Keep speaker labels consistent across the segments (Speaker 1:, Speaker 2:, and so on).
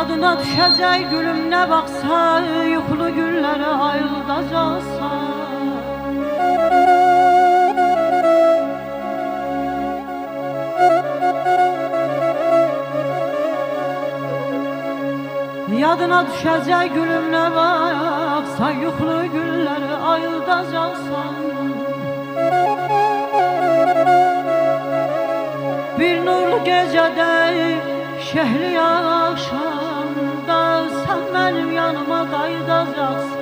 Speaker 1: Yadına düşecek gülüm ne baksa, yuxulu günlere ayıldacaqsan. Yadına düşecek gülüm ne baksa, yuxulu günlere ayıldacaqsan. Bir nurlu gecede, şehli akşamda sen benim yanıma qayıdacaqsan.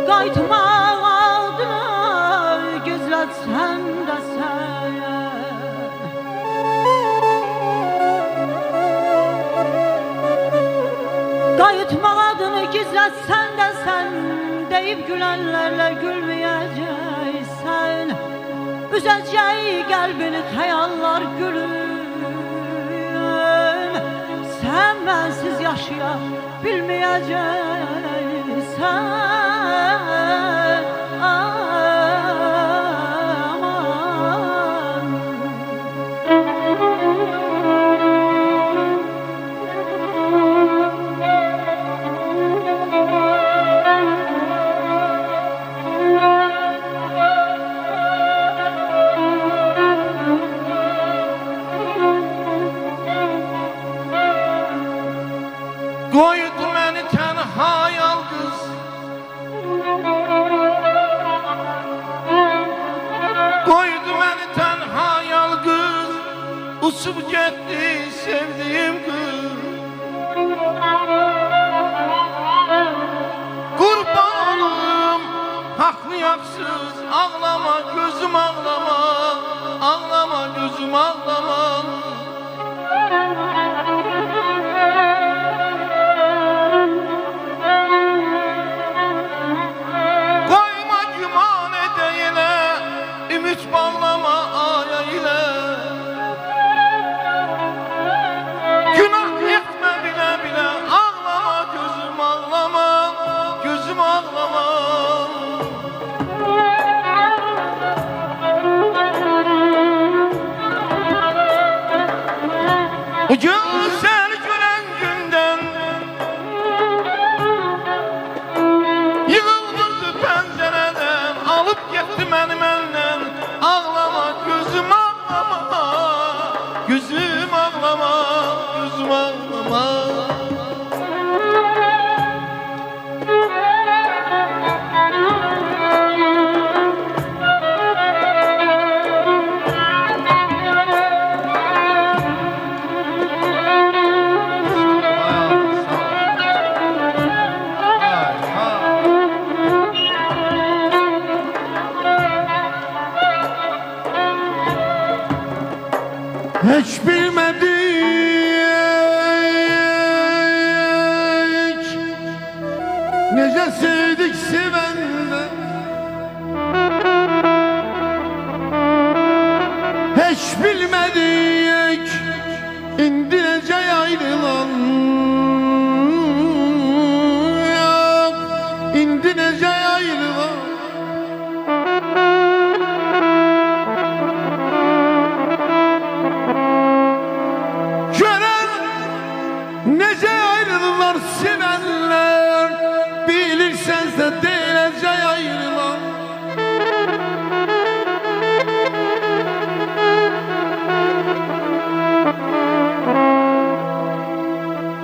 Speaker 1: Qayıtmaq adına gizlətsən də sən, qayıtmaq adını gizlətsən də sən, deyip gülenlerle gülmeyeceksen. Üzeceği kalbini hayallar gülüm. Sen bensiz yaşaya bilmeyeceksen.
Speaker 2: Qoydu məni tənha yalqız, qoydu məni tənha yalqız, uçub getdi sevdiyim qız. Qurbanım, haqlı yaxsız, ağlama gözüm ağlama, ağlama gözüm ağlama. Bağlama aya ile, günah etme bile bile, ağlama gözüm ağlama, gözüm ağlama. O güzel gören günden yığıldırdı pencereden, alıp gitti benim elimden. Ağlama gözüm ağlama, gözüm ağlama, gözüm ağlama. Hiç bilmedik nece sevdik sevende, hiç bilmedik indi nece ayrılan, indi nece ayrılan. Nece ayrılırlar sevenler, bilirseniz de değilece ayrılan.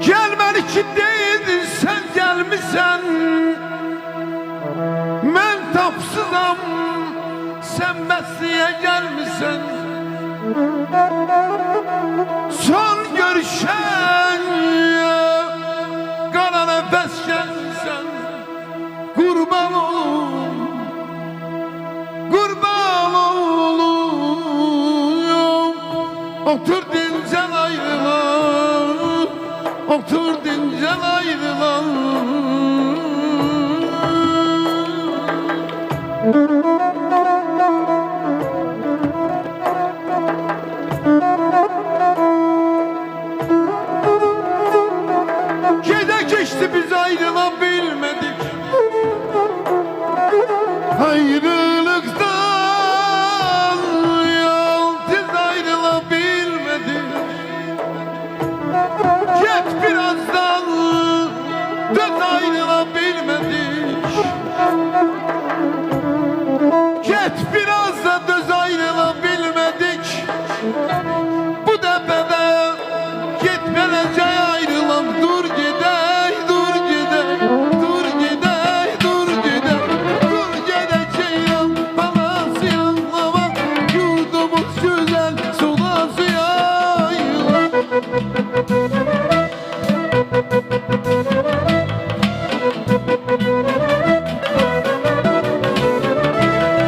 Speaker 2: Gelmeli ki değildin sen gelmişsen, ben tapsızam sen mesleğe gelmişsen. Son görüşen kara nefes gelsen, kurban olun, kurban olun. Otur dincel ayrılan, otur dincel ayrılan. Gece geçti biz ayrılabilmedik, ayrılıktan Et biraz da düz ayrılabilmedik. Bu tepede gitmelece ayrılan. Dur gidey, dur gidey, dur gidey, dur gidey, dur gideceğim balası yanlama. Yurdumuz güzel solası yayla.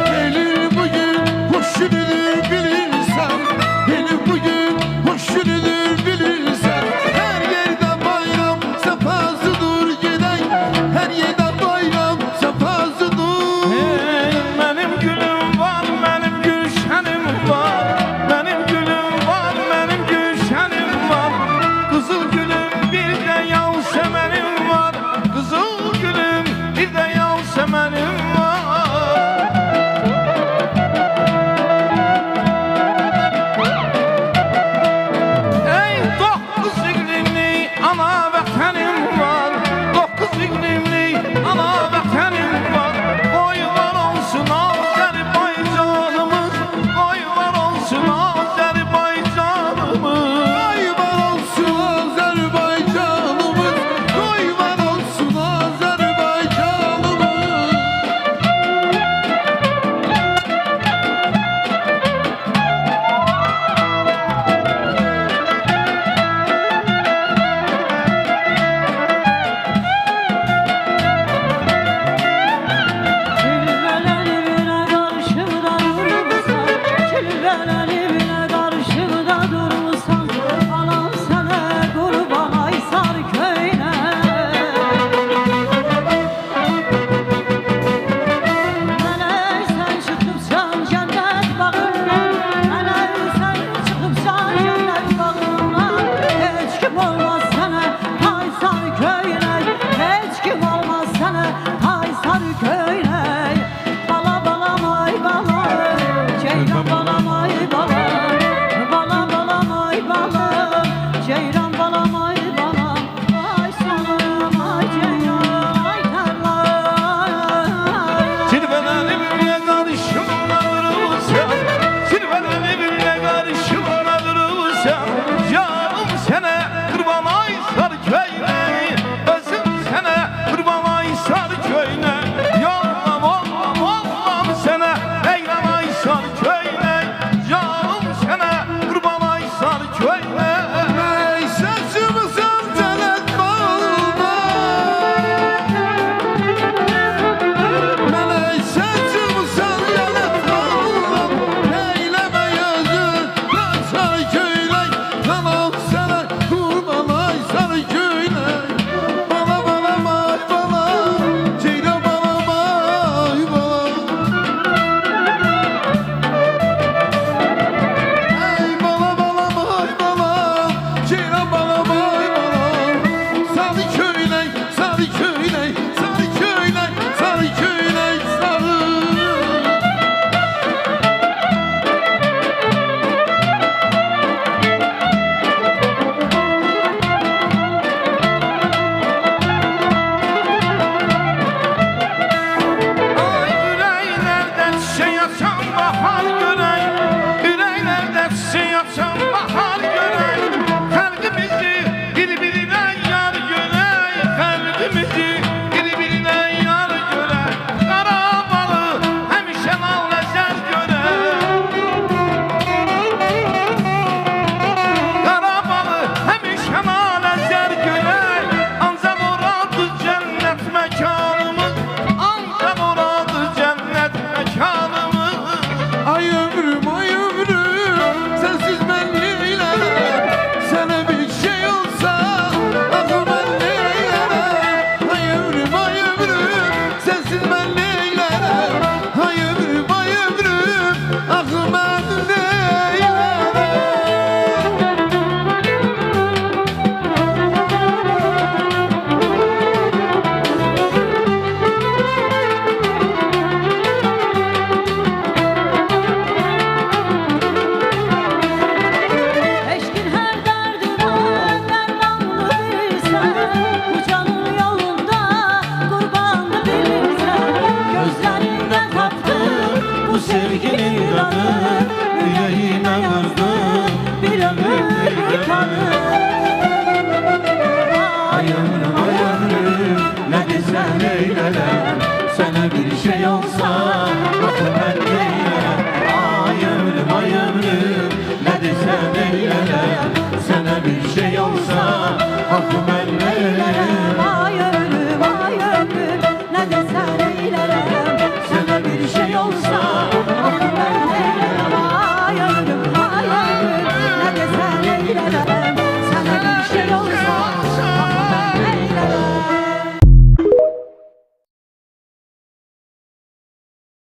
Speaker 2: Gelir bugün
Speaker 3: sevginin dadı yüreğime vurdu bir ömür kanı. Ay ömrüm ay ömrüm ne desen eyleler, sana bir şey olsa